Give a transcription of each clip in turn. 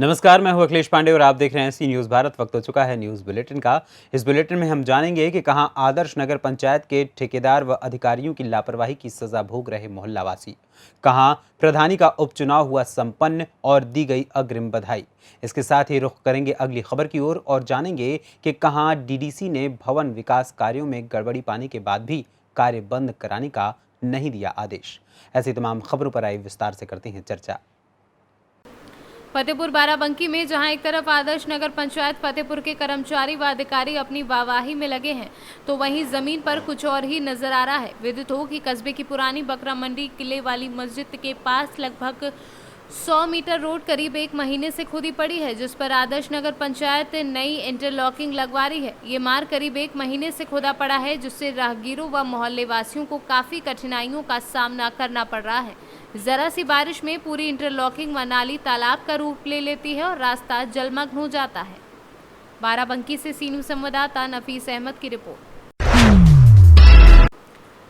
नमस्कार, मैं हूं अखिलेश पांडे और आप देख रहे हैं सी न्यूज़ भारत। वक्त हो चुका है न्यूज़ बुलेटिन का। इस बुलेटिन में हम जानेंगे कि कहां आदर्श नगर पंचायत के ठेकेदार व अधिकारियों की लापरवाही की सजा भोग रहे मोहल्लावासी, कहां प्रधानी का उपचुनाव हुआ संपन्न और दी गई अग्रिम बधाई। इसके साथ ही रुख करेंगे अगली खबर की ओर और जानेंगे कि कहां डीडीसी ने भवन विकास कार्यों में गड़बड़ी पाने के बाद भी कार्य बंद कराने का नहीं दिया आदेश। ऐसी तमाम खबरों पर आई विस्तार से करते हैं चर्चा। फतेहपुर बाराबंकी में जहां एक तरफ आदर्श नगर पंचायत फतेहपुर के कर्मचारी व अधिकारी अपनी वाहवाही में लगे हैं, तो वहीं जमीन पर कुछ और ही नजर आ रहा है। विदित हो कि कस्बे की पुरानी बकरा मंडी किले वाली मस्जिद के पास लगभग 100 मीटर रोड करीब एक महीने से खुदी पड़ी है, जिस पर आदर्श नगर पंचायत नई इंटरलॉकिंग लगवा रही है। ये मार्ग करीब एक महीने से खुदा पड़ा है, जिससे राहगीरों व मोहल्ले वासियों को काफी कठिनाइयों का सामना करना पड़ रहा है। जरा सी बारिश में पूरी इंटरलॉकिंग व नाली तालाब का रूप ले लेती है और रास्ता जलमग्न हो जाता है। बाराबंकी से सी न्यूज़ संवाददाता नफीस अहमद की रिपोर्ट।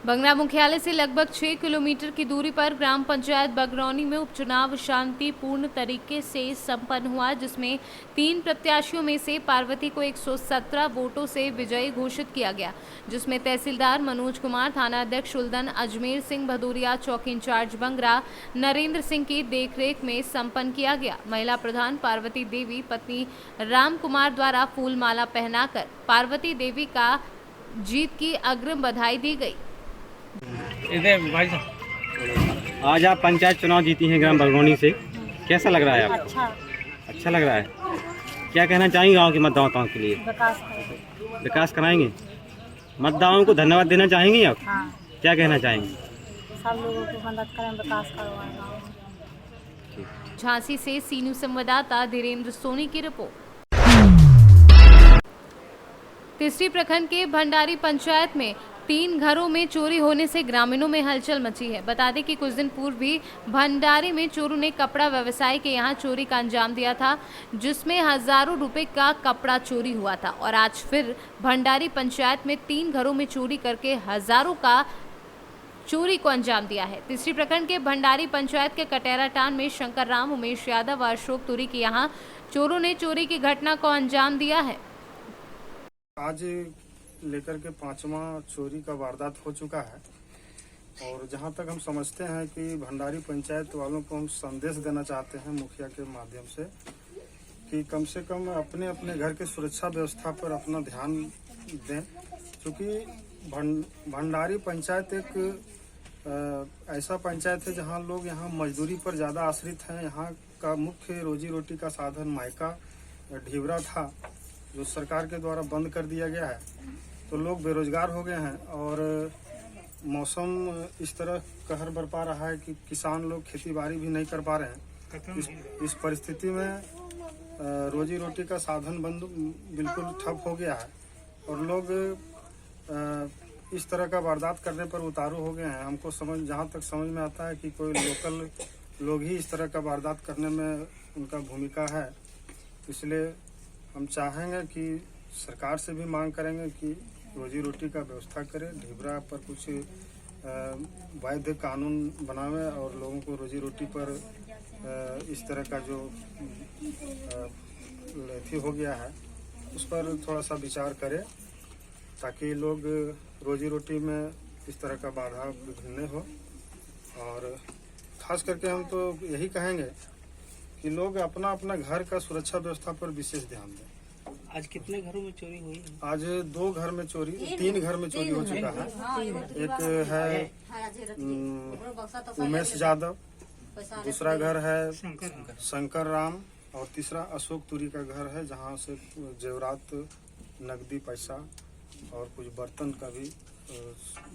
बंगरा मुख्यालय से लगभग 6 किलोमीटर की दूरी पर ग्राम पंचायत बगरौनी में उपचुनाव शांतिपूर्ण तरीके से संपन्न हुआ, जिसमें 3 प्रत्याशियों में से पार्वती को 117 वोटों से विजयी घोषित किया गया, जिसमें तहसीलदार मनोज कुमार, थाना अध्यक्ष उल्दन अजमेर सिंह भदौरिया, चौकी इंचार्ज बंगरा नरेंद्र सिंह की देखरेख में संपन्न किया गया। महिला प्रधान पार्वती देवी पत्नी राम कुमार द्वारा फूल माला पहनाकर पार्वती देवी का जीत की अग्रिम बधाई दी गई। भाई साहब, आज आप पंचायत चुनाव जीती हैं ग्राम बगरौनी से, कैसा लग रहा है आपको? अच्छा लग रहा है। क्या कहना चाहेंगे गांव के मतदाताओं के लिए? विकास कराएंगे। मतदाताओं को धन्यवाद देना चाहेंगे आप? हाँ। क्या कहना चाहेंगे? सब लोगों को मदद करें, विकास करवाएं। झांसी से सी न्यूज़ संवाददाता धीरेन्द्र सोनी की रिपोर्ट। तीसरी प्रखंड के भंडारी पंचायत में 3 घरों में चोरी होने से ग्रामीणों में हलचल मची है। बता दें कि कुछ दिन पूर्व भी भंडारी में चोरों ने कपड़ा व्यवसायी के यहां चोरी का अंजाम दिया था, जिसमें हजारों रुपए का कपड़ा चोरी हुआ था। और आज फिर भंडारी पंचायत में 3 घरों में चोरी करके हजारों का चोरी को अंजाम दिया है। तीसरी प्रखंड के भंडारी पंचायत के कटेरा टान में शंकर राम, उमेश यादव व अशोक तुरी के यहाँ चोरों ने चोरी की घटना को अंजाम दिया है। आज लेकर के 5वां चोरी का वारदात हो चुका है और जहां तक हम समझते हैं कि भंडारी पंचायत वालों को हम संदेश देना चाहते हैं मुखिया के माध्यम से कि कम से कम अपने अपने घर के सुरक्षा व्यवस्था पर अपना ध्यान दें, क्योंकि भंडारी पंचायत एक ऐसा पंचायत है जहां लोग यहाँ मजदूरी पर ज़्यादा आश्रित हैं। यहाँ का मुख्य रोजी रोटी का साधन मायका ढिबरा था, जो सरकार के द्वारा बंद कर दिया गया है, तो लोग बेरोजगार हो गए हैं और मौसम इस तरह कहर बरपा रहा है कि किसान लोग खेती बाड़ी भी नहीं कर पा रहे हैं। इस परिस्थिति में रोजी रोटी का साधन बंद बिल्कुल ठप हो गया है और लोग इस तरह का वारदात करने पर उतारू हो गए हैं। हमको जहाँ तक समझ में आता है कि कोई लोकल लोग ही इस तरह का वारदात करने में उनका भूमिका है। इसलिए हम चाहेंगे कि सरकार से भी मांग करेंगे कि रोजी रोटी का व्यवस्था करे, ढिबरा पर कुछ वैध कानून बनावे और लोगों को रोजी रोटी पर इस तरह का जो लेथी हो गया है उस पर थोड़ा सा विचार करे, ताकि लोग रोजी रोटी में इस तरह का बाधा विघ्न नहीं हो। और खास करके हम तो यही कहेंगे कि लोग अपना अपना घर का सुरक्षा व्यवस्था पर विशेष ध्यान दें। आज कितने घरों में चोरी हुई? आज 2 घर में चोरी, 3 घर में चोरी हो चुका है। एक है उमेश यादव, दूसरा घर है शंकर राम और तीसरा अशोक तुरी का घर है, जहां से जेवरात, नकदी पैसा और कुछ बर्तन का भी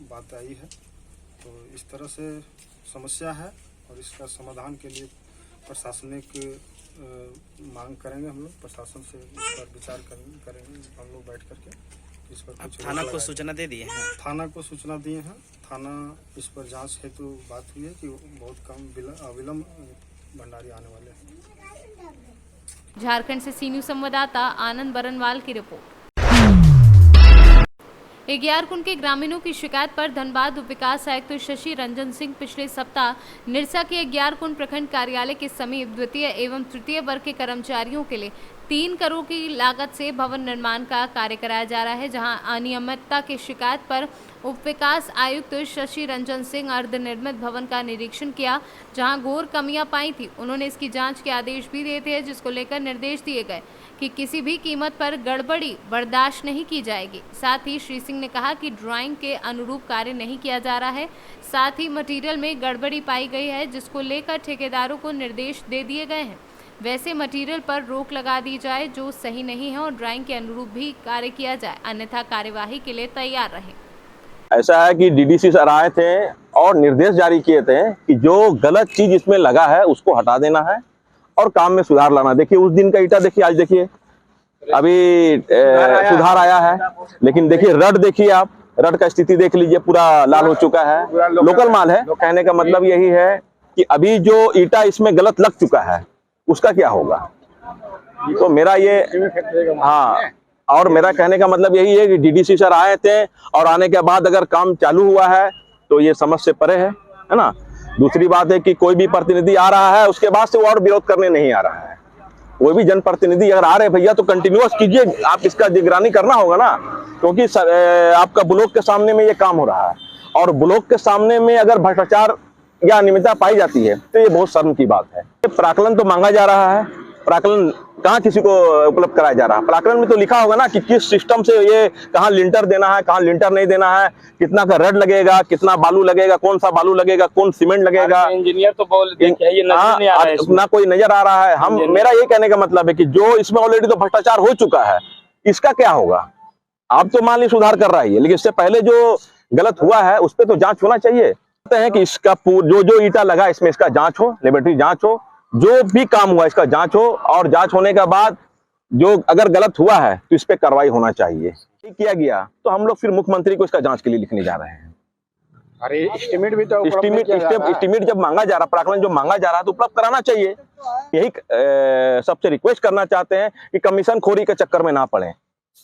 बात आई है। तो इस तरह से समस्या है और इसका समाधान के लिए प्रशासनिक मांग करेंगे। हम लोग प्रशासन से इस पर विचार करेंगे हम लोग बैठ करके इस पर कुछ। थाना को सूचना दे दिए हैं? थाना को सूचना दिए हैं। थाना इस पर जांच हेतु बात हुई है कि बहुत कम अविलंब भंडारी आने वाले हैं। झारखंड से सी न्यूज़ संवाददाता आनंद बरनवाल की रिपोर्ट। एगियारकुंड के ग्रामीणों की शिकायत पर धनबाद उप विकास आयुक्त शशि रंजन सिंह पिछले सप्ताह निरसा के एगियारकुंड प्रखंड कार्यालय के समीप द्वितीय एवं तृतीय वर्ग के कर्मचारियों के लिए 3 करोड़ की लागत से भवन निर्माण का कार्य कराया जा रहा है, जहां अनियमितता की शिकायत पर उप विकास आयुक्त शशि रंजन सिंह अर्धनिर्मित भवन का निरीक्षण किया, जहां घोर कमियां पाई थी। उन्होंने इसकी जांच के आदेश भी दिए थे, जिसको लेकर निर्देश दिए गए कि किसी भी कीमत पर गड़बड़ी बर्दाश्त नहीं की जाएगी। साथ ही श्री सिंह ने कहा कि ड्राइंग के अनुरूप कार्य नहीं किया जा रहा है, साथ ही मटेरियल में गड़बड़ी पाई गई है, जिसको लेकर ठेकेदारों को निर्देश दे दिए गए हैं। वैसे मटेरियल पर रोक लगा दी जाए जो सही नहीं है और ड्राइंग के अनुरूप भी कार्य किया जाए, अन्यथा कार्यवाही के लिए तैयार रहें। ऐसा है कि डीडीसी सर आए थे और निर्देश जारी किए थे कि जो गलत चीज इसमें लगा है उसको हटा देना है और काम में सुधार लाना। देखिए उस दिन का ईटा देखिए, आज देखिए अभी सुधार आया है, लेकिन देखिए रड देखिए, आप रड का स्थिति देख लीजिए, पूरा लाल हो चुका है। लोकल माल है। कहने का मतलब यही है कि अभी जो ईटा इसमें गलत लग चुका है उसका क्या होगा। तो मेरा ये हाँ, और मेरा कहने का मतलब यही है कि डीडीसी सर आए थे और आने के बाद अगर काम चालू हुआ है तो ये समझ से परे है ना। दूसरी बात है कि कोई भी प्रतिनिधि आ रहा है उसके बाद से वो और विरोध करने नहीं आ रहा है। कोई भी जनप्रतिनिधि अगर आ रहे भैया तो कंटिन्यूअस कीजिए, आप इसका निगरानी करना होगा ना, क्योंकि आपका ब्लॉक के सामने में ये काम हो रहा है और ब्लॉक के सामने में अगर भ्रष्टाचार या अनियमितता पाई जाती है तो ये बहुत शर्म की बात है। प्राकलन तो मांगा जा रहा है, प्राकलन कहाँ किसी को उपलब्ध कराया जा रहा है। प्राकलन में तो लिखा होगा ना कि किस सिस्टम से ये कहाँ लिंटर देना है, कहाँ लिंटर नहीं देना है, कितना का रड लगेगा, कितना बालू लगेगा, कौन सा बालू लगेगा, कौन सीमेंट लगेगा। इंजीनियर तो बोल ये नजर नहीं आ रहा है, ना कोई नजर आ रहा है। हम मेरा ये कहने का मतलब है कि जो इसमें ऑलरेडी तो भ्रष्टाचार हो चुका है, इसका क्या होगा। आप तो मान ली सुधार कर रही है, लेकिन इससे पहले जो गलत हुआ है उस पर तो जांच होना चाहिए। है कि इसका जो ईटा लगा इसमें इसका जांच हो, लेबोरेटरी जांच हो, जो भी काम हुआ इसका जांच हो और जांच होने के बाद जो अगर गलत हुआ है तो इस पे कार्रवाई होना चाहिए। किया गया तो हम लोग फिर मुख्यमंत्री को इसका जांच के लिए लिखने जा रहे हैं। अरे एस्टीमेट भी तो एस्टीमेट जब मांगा जा रहा, प्राकलन जो मांगा जा रहा है तो उपलब्ध कराना चाहिए। यही सबसे रिक्वेस्ट करना चाहते हैं कि कमीशन खोरी के चक्कर में ना पड़े।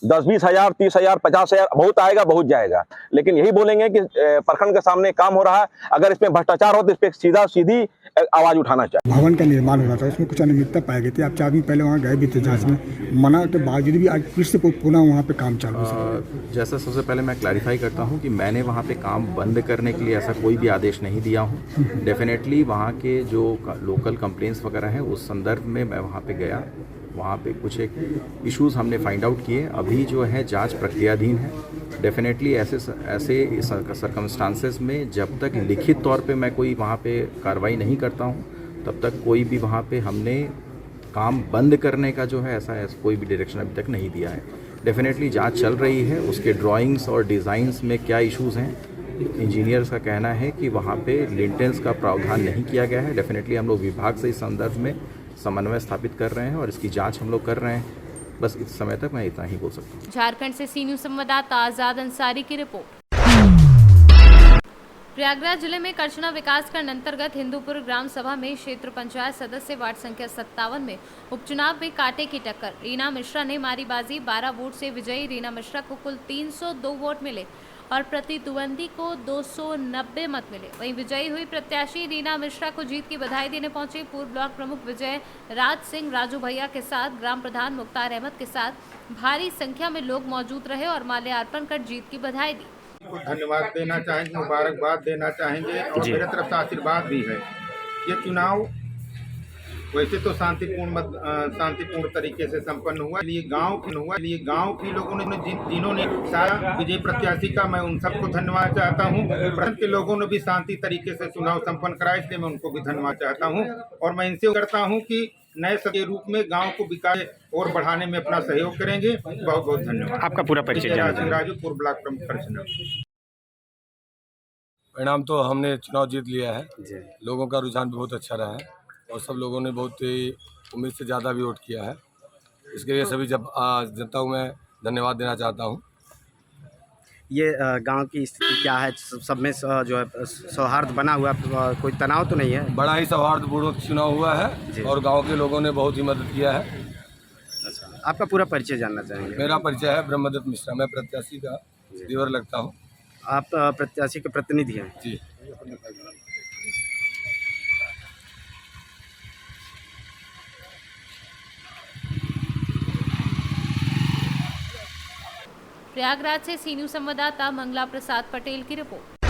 10-20 हजार, 30 हजार, 50 हजार बहुत आएगा बहुत जाएगा, लेकिन यही बोलेंगे कि प्रखंड के सामने काम हो रहा है, अगर इसमें भ्रष्टाचार हो तो इस पर सीधी आवाज उठाना चाहिए। भवन का निर्माण हो रहा था, इसमें कुछ अनियमितता पाई गई थी। आप 4 दिन पहले वहाँ गए भी थे जांच में, मना के बावजूद भी आज फिर से पुनः वहाँ पे काम चालू है। जैसा सबसे पहले मैं क्लैरिफाई करता हूँ कि मैंने वहाँ पे काम बंद करने के लिए ऐसा कोई भी आदेश नहीं दिया हूँ। डेफिनेटली वहाँ के जो लोकल कंप्लेंट्स वगैरह हैं उस संदर्भ में मैं वहाँ पे गया, वहाँ पे कुछ एक इश्यूज हमने फाइंड आउट किए। अभी जो है जांच प्रक्रियाधीन है। डेफिनेटली ऐसे सर्कमस्टांसेस में जब तक लिखित तौर पे मैं कोई वहाँ पे कार्रवाई नहीं करता हूँ तब तक कोई भी वहाँ पे हमने काम बंद करने का जो है ऐसा कोई भी डायरेक्शन अभी तक नहीं दिया है। डेफिनेटली जांच चल रही है, उसके ड्राइंग्स और डिज़ाइंस में क्या इश्यूज़ हैं। इंजीनियर्स का कहना है कि वहाँ पे लिंटेल्स का प्रावधान नहीं किया गया है। डेफिनेटली हम लोग विभाग से इस संदर्भ में समन्वय स्थापित कर रहे हैं और इसकी जांच हम लोग कर रहे हैं। बस इस समय तक मैं इतना ही बोल सकता हूँ। झारखंड से सी न्यूज़ संवाददाता आजाद अंसारी की रिपोर्ट। प्रयागराज जिले में करछना विकासखंड अंतर्गत हिंदूपुर ग्राम सभा में क्षेत्र पंचायत सदस्य वार्ड संख्या 57 में उपचुनाव में कांटे की टक्कर। रीना मिश्रा ने मारी बाजी, 12 वोट से विजयी रीना मिश्रा को कुल 302 वोट मिले और प्रतिद्वंदी को 290 मत मिले। वहीं विजयी हुई प्रत्याशी रीना मिश्रा को जीत की बधाई देने पहुंचे पूर्व ब्लॉक प्रमुख विजय राज सिंह राजू भैया के साथ ग्राम प्रधान मुख्तार अहमद के साथ भारी संख्या में लोग मौजूद रहे और माल्यार्पण कर जीत की बधाई दी। धन्यवाद देना चाहेंगे, मुबारकबाद देना चाहेंगे और मेरे तरफ से आशीर्वाद भी है। ये चुनाव वैसे तो शांतिपूर्ण तरीके से संपन्न हुआ। लिए गांव के लोगों ने जिन्होंने विजय प्रत्याशी का, मैं उन सबको धन्यवाद चाहता हूं। प्रखंड के लोगों ने भी शांति तरीके से चुनाव संपन्न कराया, इसलिए मैं उनको भी धन्यवाद चाहता हूं और मैं इनसे करता हूं कि नए के रूप में गांव को विकास और बढ़ाने में अपना सहयोग करेंगे। बहुत बहुत धन्यवाद। आपका पूरा परिचय राजू, पूर्व ब्लॉक प्रमुख करछना। परिणाम तो हमने चुनाव जीत लिया है। लोगों का रुझान भी बहुत अच्छा रहा है और सब लोगों ने बहुत ही उम्मीद से ज़्यादा भी वोट किया है। इसके लिए सभी जनता को मैं धन्यवाद देना चाहता हूँ। ये गांव की स्थिति क्या है? सब में जो है सौहार्द बना हुआ, कोई तनाव तो नहीं है? बड़ा ही सौहार्दपूर्वक चुनाव हुआ है और गांव के लोगों ने बहुत ही मदद किया है। अच्छा, आपका पूरा परिचय जानना चाहेंगे? मेरा परिचय है ब्रह्मदत्त मिश्रा, मैं प्रत्याशी का देवर लगता हूँ। आप प्रत्याशी के प्रतिनिधि हैं। जी। प्रयागराज से सी न्यूज़ संवाददाता मंगला प्रसाद पटेल की रिपोर्ट।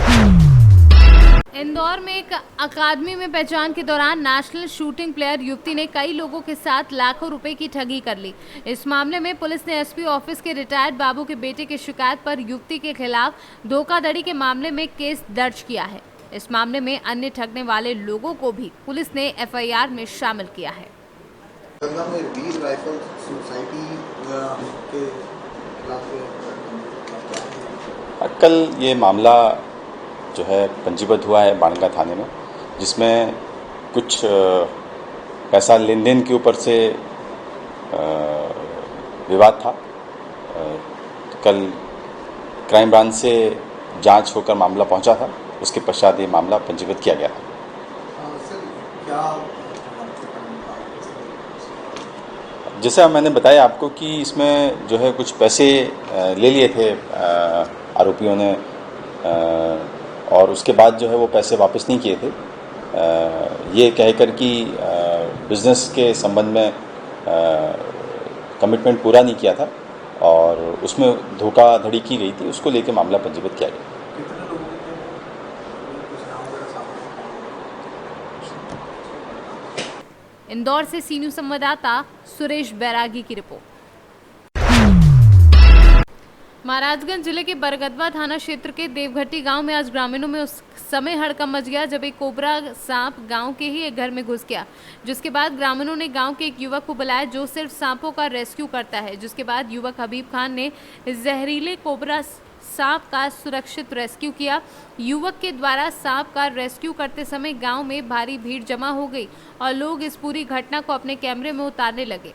इंदौर में एक अकादमी में पहचान के दौरान नेशनल शूटिंग प्लेयर युवती ने कई लोगों के साथ लाखों रुपए की ठगी कर ली। इस मामले में पुलिस ने एसपी ऑफिस के रिटायर्ड बाबू के बेटे की शिकायत पर युवती के खिलाफ धोखाधड़ी के मामले में केस दर्ज किया है। इस मामले में अन्य ठगने वाले लोगों को भी पुलिस ने एफआईआर में शामिल किया है। वीर राइफल सोसाइटी के कल ये मामला जो है पंजीबद्ध हुआ है बाणगंगा थाने में, जिसमें कुछ पैसा लेन देन के ऊपर से विवाद था। तो कल क्राइम ब्रांच से जांच होकर मामला पहुंचा था, उसके पश्चात ये मामला पंजीबद्ध किया गया था। जैसा मैंने बताया आपको कि इसमें जो है कुछ पैसे ले लिए थे आरोपियों ने, और उसके बाद जो है वो पैसे वापस नहीं किए थे, ये कहकर कि बिज़नेस के संबंध में कमिटमेंट पूरा नहीं किया था और उसमें धोखाधड़ी की गई थी, उसको लेकर मामला पंजीबद्ध किया गया। इंदौर से सी न्यूज़ संवाददाता सुरेश बैरागी की रिपोर्ट। महाराजगंज जिले के बरगदवा थाना क्षेत्र के देवघट्टी गांव में आज ग्रामीणों में उस समय हड़कंप मच गया जब एक कोबरा सांप गांव के ही एक घर में घुस गया, जिसके बाद ग्रामीणों ने गांव के एक युवक को बुलाया जो सिर्फ सांपों का रेस्क्यू करता है। जिसके बाद युवक हबीब खान ने जहरीले कोबरा सांप का सुरक्षित रेस्क्यू किया। युवक के द्वारा सांप का रेस्क्यू करते समय गांव में भारी भीड़ जमा हो गई और लोग इस पूरी घटना को अपने कैमरे में उतारने लगे।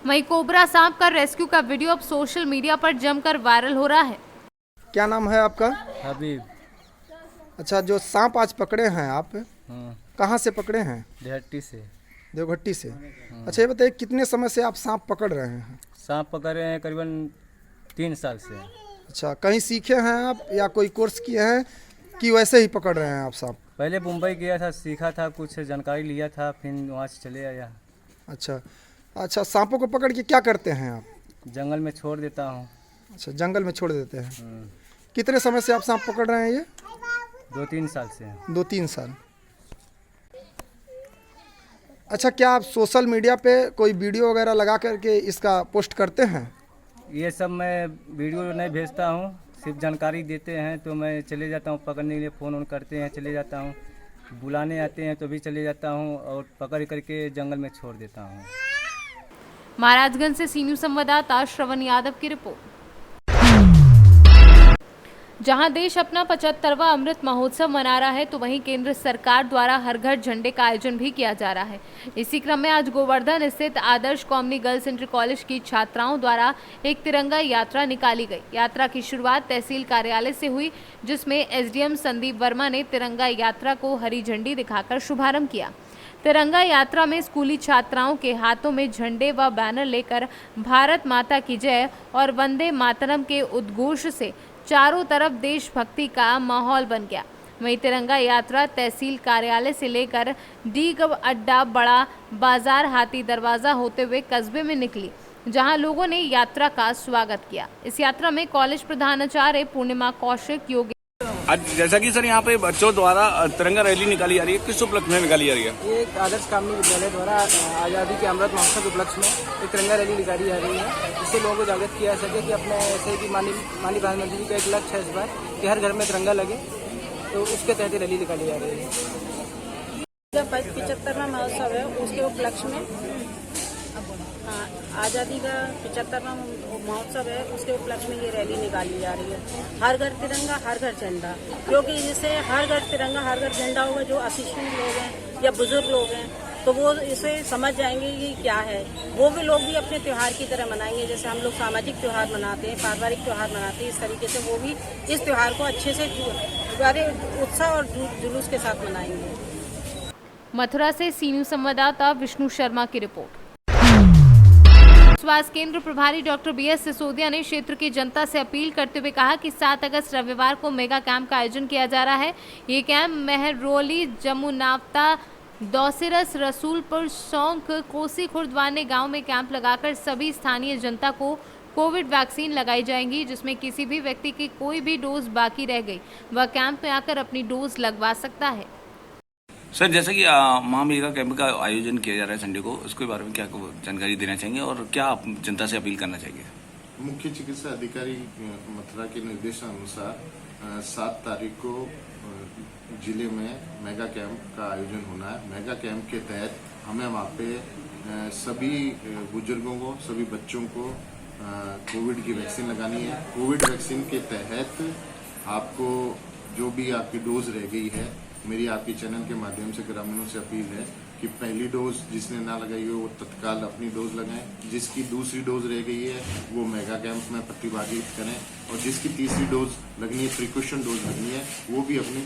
वहीं कोबरा सांप का रेस्क्यू का वीडियो अब सोशल मीडिया पर जमकर वायरल हो रहा है। क्या नाम है आपका? हबीब। अच्छा, जो सांप आज पकड़े हैं आप, कहाँ से पकड़े हैं? देवघट्टी से। देवघट्टी से। अच्छा, ये बताइए कितने समय से आप सांप पकड़ रहे हैं? सांप पकड़ रहे हैं करीबन 3 साल से। अच्छा, कहीं सीखे हैं आप या कोई कोर्स किए हैं कि वैसे ही पकड़ रहे हैं आप सांप? पहले मुंबई गया था, सीखा था, कुछ जानकारी लिया था, फिर वहाँ से चले आया। अच्छा, सांपों को पकड़ के क्या करते हैं आप? जंगल में छोड़ देता हूँ। अच्छा, जंगल में छोड़ देते हैं। कितने समय से आप सांप पकड़ रहे हैं ये? 2-3 साल से। 2-3 साल। अच्छा, क्या आप सोशल मीडिया पे कोई वीडियो वगैरह लगा करके इसका पोस्ट करते हैं? ये सब मैं वीडियो नहीं भेजता हूँ, सिर्फ जानकारी देते हैं तो मैं चले जाता हूँ पकड़ने के लिए। फ़ोन ऑन करते हैं, चले जाता हूँ, बुलाने आते हैं तो भी चले जाता हूँ और पकड़ करके जंगल में छोड़ देता हूँ। महाराजगंज से सी न्यूज़ संवाददाता श्रवण यादव की रिपोर्ट। जहां देश अपना 75वां अमृत महोत्सव मना रहा है तो वहीं केंद्र सरकार द्वारा हर घर झंडे का आयोजन भी किया जा रहा है। इसी क्रम में आज गोवर्धन स्थित आदर्श कॉमनी गर्ल्स इंटर कॉलेज की छात्राओं द्वारा एक तिरंगा यात्रा निकाली गई। यात्रा की शुरुआत तहसील कार्यालय से हुई, जिसमें एसडीएम संदीप वर्मा ने तिरंगा यात्रा को हरी झंडी दिखाकर शुभारंभ किया। तिरंगा यात्रा में स्कूली छात्राओं के हाथों में झंडे व बैनर लेकर भारत माता की जय और वंदे मातरम के उद्घोष से चारों तरफ देशभक्ति का माहौल बन गया। वहीं तिरंगा यात्रा तहसील कार्यालय से लेकर डी अड्डा, बड़ा बाजार, हाथी दरवाजा होते हुए कस्बे में निकली, जहां लोगों ने यात्रा का स्वागत किया। इस यात्रा में कॉलेज प्रधानाचार्य पूर्णिमा कौशिक, योगी। आज जैसा कि सर यहाँ पे बच्चों द्वारा तिरंगा रैली निकाली जा रही है, किस उपलक्ष्य में निकाली जा रही है? ये आदर्श कॉमनी विद्यालय द्वारा आज़ादी के अमृत महोत्सव के उपलक्ष्य में एक तिरंगा रैली निकाली जा रही है, जिससे लोगों को जागृत किया जा सके कि अपने ऐसे कि माननीय प्रधानमंत्री जी का एक लक्ष्य है इस बार कि हर घर में तिरंगा लगे, तो उसके तहत रैली निकाली जा रही है। जब 75वां महोत्सव है उसके उपलक्ष्य में आज़ादी का 75वां महोत्सव है, उसके उपलक्ष्य में ये रैली निकाली जा रही है। हर घर तिरंगा, हर घर झंडा, क्योंकि इससे हर घर तिरंगा, हर घर झंडा होगा। जो अशिक्षित लोग हैं या बुजुर्ग लोग हैं तो वो इसे समझ जाएंगे कि क्या है, वो भी लोग भी अपने त्यौहार की तरह मनाएंगे। जैसे हम लोग सामाजिक त्यौहार मनाते हैं, पारिवारिक त्यौहार मनाते हैं, इस तरीके से वो भी इस त्यौहार को अच्छे से बड़े उत्साह और जुलूस के साथ मनाएंगे। मथुरा से सी न्यूज़ संवाददाता विष्णु शर्मा की रिपोर्ट। स्वास्थ्य केंद्र प्रभारी डॉक्टर BS सिसोदिया ने क्षेत्र की जनता से अपील करते हुए कहा कि 7 अगस्त रविवार को मेगा कैंप का आयोजन किया जा रहा है। ये कैंप मेहरौली, जमुनावता, दौसिरस, रसूलपुर, सौंक, कोसी खुर्द वाने गांव में कैंप लगाकर सभी स्थानीय जनता को कोविड वैक्सीन लगाई जाएंगी, जिसमें किसी भी व्यक्ति की कोई भी डोज बाकी रह गई वह कैंप में आकर अपनी डोज लगवा सकता है। सर, जैसे कि महामेगा कैंप का आयोजन किया जा रहा है संडे को, उसके बारे में क्या जानकारी देना चाहेंगे और क्या आप जनता से अपील करना चाहेंगे? मुख्य चिकित्सा अधिकारी मथुरा के निर्देशानुसार 7 तारीख को जिले में मेगा कैंप का आयोजन होना है। मेगा कैंप के तहत हमें वहाँ पे सभी बुजुर्गों को, सभी बच्चों को कोविड की वैक्सीन लगानी है। कोविड वैक्सीन के तहत आपको जो भी आपकी डोज रह गई है, मेरी आपके चैनल के माध्यम से ग्रामीणों से अपील है कि पहली डोज जिसने ना लगाई हो वो तत्काल अपनी डोज लगाएं। जिसकी दूसरी डोज रह गई है वो मेगा कैंप में प्रतिभागित करें और जिसकी तीसरी डोज लगनी है, प्रिकॉशन डोज लगनी है, वो भी अपनी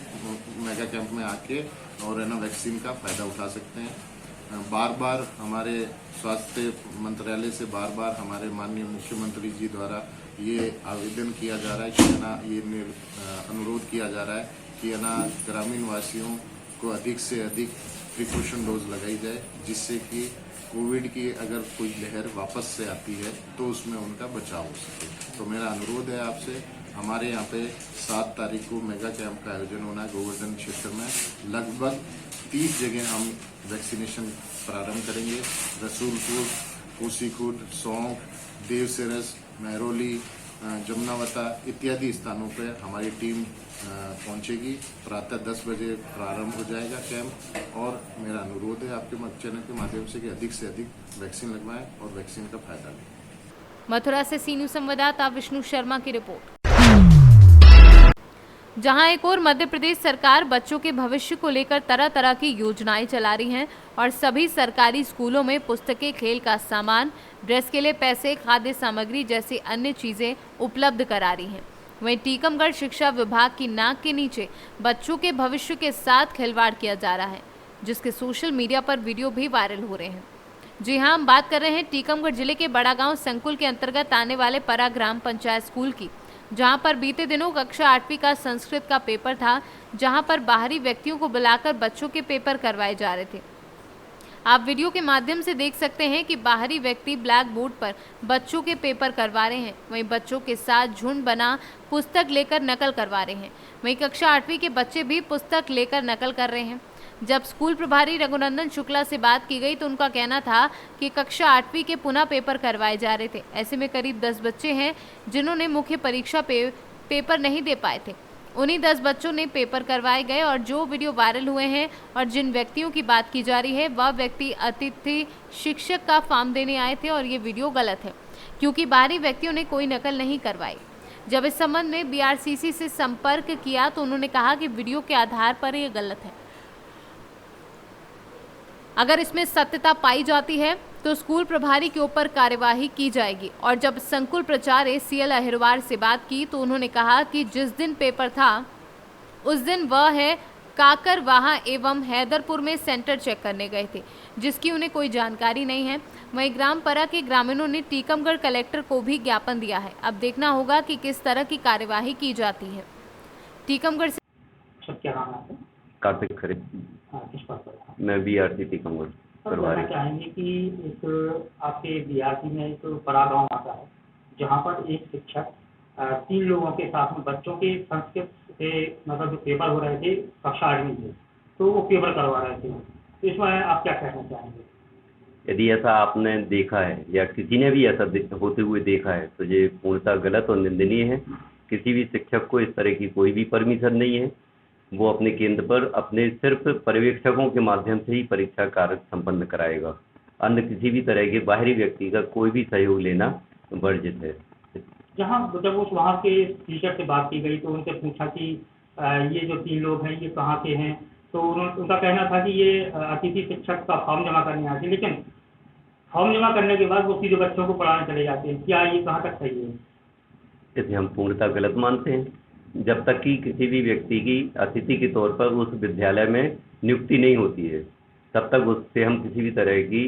मेगा कैंप में आके और है ना वैक्सीन का फायदा उठा सकते हैं। बार बार हमारे स्वास्थ्य मंत्रालय से बार बार हमारे माननीय मुख्यमंत्री जी द्वारा ये आवेदन किया जा रहा है कि ना ये अनुरोध किया जा रहा है कि ना ग्रामीण वासियों को अधिक से अधिक प्रिकॉशन डोज लगाई जाए, जिससे कि कोविड की अगर कोई लहर वापस से आती है तो उसमें उनका बचाव हो सके। तो मेरा अनुरोध है आपसे, हमारे यहाँ पे 7 तारीख को मेगा कैंप का आयोजन होना है गोवर्धन क्षेत्र में। लगभग 30 जगह हम वैक्सीनेशन प्रारंभ करेंगे। रसूलपुर, कोसी खुर्द, सौंक, देवसिरस, मेहरौली, जमुनावता इत्यादि स्थानों पर हमारी टीम पहुंचेगी। प्रातः 10 बजे प्रारंभ हो जाएगा कैंप और मेरा अनुरोध है आपके चैनल के माध्यम से कि अधिक से अधिक वैक्सीन लगवाएं और वैक्सीन का फायदा लें। मथुरा से सी न्यूज संवाददाता विष्णु शर्मा की रिपोर्ट। जहां एक और मध्य प्रदेश सरकार बच्चों के भविष्य को लेकर तरह तरह की योजनाएं चला रही हैं और सभी सरकारी स्कूलों में पुस्तकें, खेल का सामान, ड्रेस के लिए पैसे, खाद्य सामग्री जैसी अन्य चीजें उपलब्ध करा रही हैं। वहीं टीकमगढ़ शिक्षा विभाग की नाक के नीचे बच्चों के भविष्य के साथ खिलवाड़ किया जा रहा है, जिसके सोशल मीडिया पर वीडियो भी वायरल हो रहे हैं। जी हां, हम बात कर रहे हैं टीकमगढ़ जिले के बड़ा गांव संकुल के अंतर्गत आने वाले परा ग्राम पंचायत स्कूल की, जहां पर बीते दिनों कक्षा 8वीं का संस्कृत का पेपर था, जहां पर बाहरी व्यक्तियों को बुलाकर बच्चों के पेपर करवाए जा रहे थे। आप वीडियो के माध्यम से देख सकते हैं कि बाहरी व्यक्ति ब्लैक बोर्ड पर बच्चों के पेपर करवा रहे हैं। वहीं बच्चों के साथ झुंड बना पुस्तक लेकर नकल करवा रहे हैं। वहीं कक्षा 8वीं के बच्चे भी पुस्तक लेकर नकल कर रहे हैं। जब स्कूल प्रभारी रघुनंदन शुक्ला से बात की गई तो उनका कहना था कि कक्षा 8वीं के पुनः पेपर करवाए जा रहे थे। ऐसे में करीब 10 बच्चे हैं जिन्होंने मुख्य परीक्षा पेपर नहीं दे पाए थे। उन्हीं 10 बच्चों ने पेपर करवाए गए और जो वीडियो वायरल हुए हैं और जिन व्यक्तियों की बात की जा रही है वह व्यक्ति अतिथि शिक्षक का फॉर्म देने आए थे और ये वीडियो गलत है, क्योंकि बाहरी व्यक्तियों ने कोई नकल नहीं करवाई। जब इस संबंध में BRCC से संपर्क किया तो उन्होंने कहा कि वीडियो के आधार पर ये गलत है। अगर इसमें सत्यता पाई जाती है तो स्कूल प्रभारी के ऊपर कार्यवाही की जाएगी। और जब संकुल प्राचार्य CL अहिरवार से बात की तो उन्होंने कहा कि जिस दिन पेपर था उस दिन वह है काकरवाहा एवं हैदरपुर में सेंटर चेक करने गए थे, जिसकी उन्हें कोई जानकारी नहीं है। वहीं ग्राम परा के ग्रामीणों ने टीकमगढ़ कलेक्टर को भी ज्ञापन दिया है। अब देखना होगा कि किस तरह की कार्यवाही की जाती है। टीकमगढ़ से क्या नाम है? कार्तिक खरे। किस बात पर? मैं BRC टीकमगढ़ करवाना चाहेंगे कि एक आपके BRC में एक बड़ा गांव आता है जहां पर एक शिक्षक 3 लोगों के साथ में बच्चों के संस्कृत से मतलब जो पेपर हो रहे थे कक्षा 8वीं के, तो वो पेपर करवा रहे थे। तो इसमें आप क्या कहना चाहेंगे? यदि ऐसा आपने देखा है या किसी ने भी ऐसा होते हुए देखा है तो ये पूर्णतः गलत और निंदनीय है। किसी भी शिक्षक को इस तरह की कोई भी परमिशन नहीं है। वो अपने केंद्र पर अपने सिर्फ पर्यवेक्षकों के माध्यम से ही परीक्षा कार्य संपन्न कराएगा। अन्य किसी भी तरह के बाहरी व्यक्ति का कोई भी सहयोग लेना वर्जित है। जब उस वहाँ के टीचर से बात की गई तो उनसे पूछा कि ये जो 3 लोग हैं ये कहाँ के हैं, तो उनका कहना था कि ये अतिथि शिक्षक का फॉर्म जमा करने आते हैं, लेकिन फॉर्म जमा करने के बाद वो सीधे बच्चों को पढ़ाने चले जाते हैं। क्या ये कहाँ तक सही है? इसे हम पूर्णतः गलत मानते हैं। जब तक कि किसी भी व्यक्ति की अतिथि के तौर पर उस विद्यालय में नियुक्ति नहीं होती है तब तक उससे हम किसी भी तरह की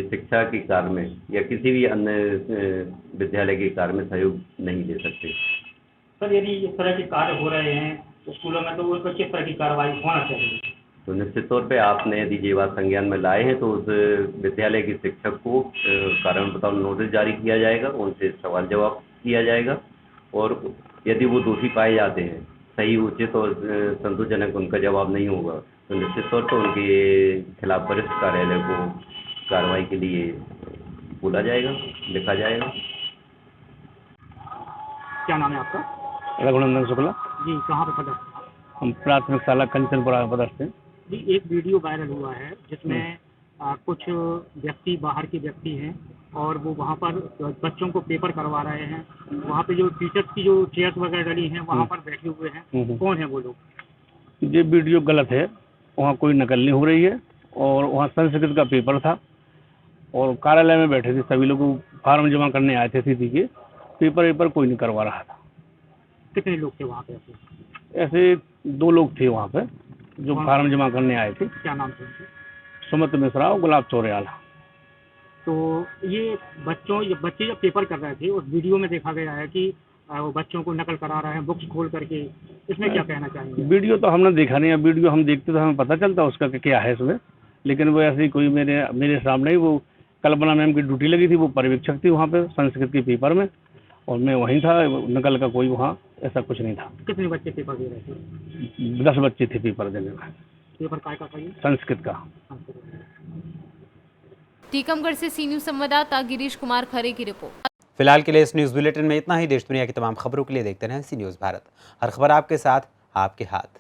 शिक्षा के कार्य में या किसी भी अन्य विद्यालय के कार्य में सहयोग नहीं दे सकते। सर यदि इस तरह के कार्य हो रहे हैं स्कूलों में तो उस पर किस तरह की कार्रवाई होना चाहिए? तो निश्चित तौर पे आपने यदि ये बात संज्ञान में लाए हैं तो उस विद्यालय के शिक्षक को कारण बताओ नोटिस जारी किया जाएगा, उनसे सवाल जवाब किया जाएगा और यदि वो दोषी पाए जाते हैं, सही उचित और संतोषजनक उनका जवाब नहीं होगा तो निश्चित तौर पर उनके खिलाफ वरिष्ठ कार्यालय को कार्रवाई के लिए बोला जाएगा, लिखा जाएगा। क्या नाम है आपका? रघुनंदन शुक्ला। जी, कहाँ पर पदस्थ? हम प्राथमिक शाला कंचनपुरा में पदस्थ हैं। जी, एक वीडियो वायरल हुआ है जिसमें कुछ व्यक्ति बाहर के व्यक्ति हैं और वो वहाँ पर बच्चों को पेपर करवा रहे हैं। वहाँ पे जो टीचर्स की जो चेयर्स वगैरह डली हैं वहाँ पर बैठे हुए हैं। कौन है वो लोग? ये वीडियो गलत है, वहाँ कोई नकल नहीं हो रही है और वहाँ संस्कृत का पेपर था और कार्यालय में बैठे थे सभी लोग, फार्म जमा करने आए थे स्थिति के, पेपर कोई नहीं करवा रहा था। कितने लोग थे वहाँ पे? ऐसे 2 लोग थे वहाँ पे जो फार्म जमा करने आए थे। क्या नाम थे उनके? सुमित मिश्रा और गुलाब चौरियाला। तो ये बच्चे जब पेपर कर रहे थे उस वीडियो में देखा गया है कि वो बच्चों को नकल करा रहे हैं बुक्स खोल करके, इसमें क्या कहना चाहेंगे? वीडियो तो हमने देखा नहीं है, वीडियो हम देखते तो हमें पता चलता उसका क्या है इसमें, लेकिन वो ऐसे कोई मेरे सामने ही वो कल्पना मैम की ड्यूटी लगी थी, वो पर्यवेक्षक थी वहाँ पे संस्कृत के पेपर में और मैं वहीं था, नकल का कोई वहाँ ऐसा कुछ नहीं था। कितने बच्चे पेपर दे रहे थे? 10 बच्चे थे पेपर देने में। पेपर काय का था? संस्कृत का। टीकमगढ़ से सी न्यूज़ संवाददाता गिरीश कुमार खरे की रिपोर्ट। फिलहाल के लिए इस न्यूज़ बुलेटिन में इतना ही। देश दुनिया की तमाम खबरों के लिए देखते रहें सी न्यूज़ भारत। हर खबर आपके साथ, आपके हाथ।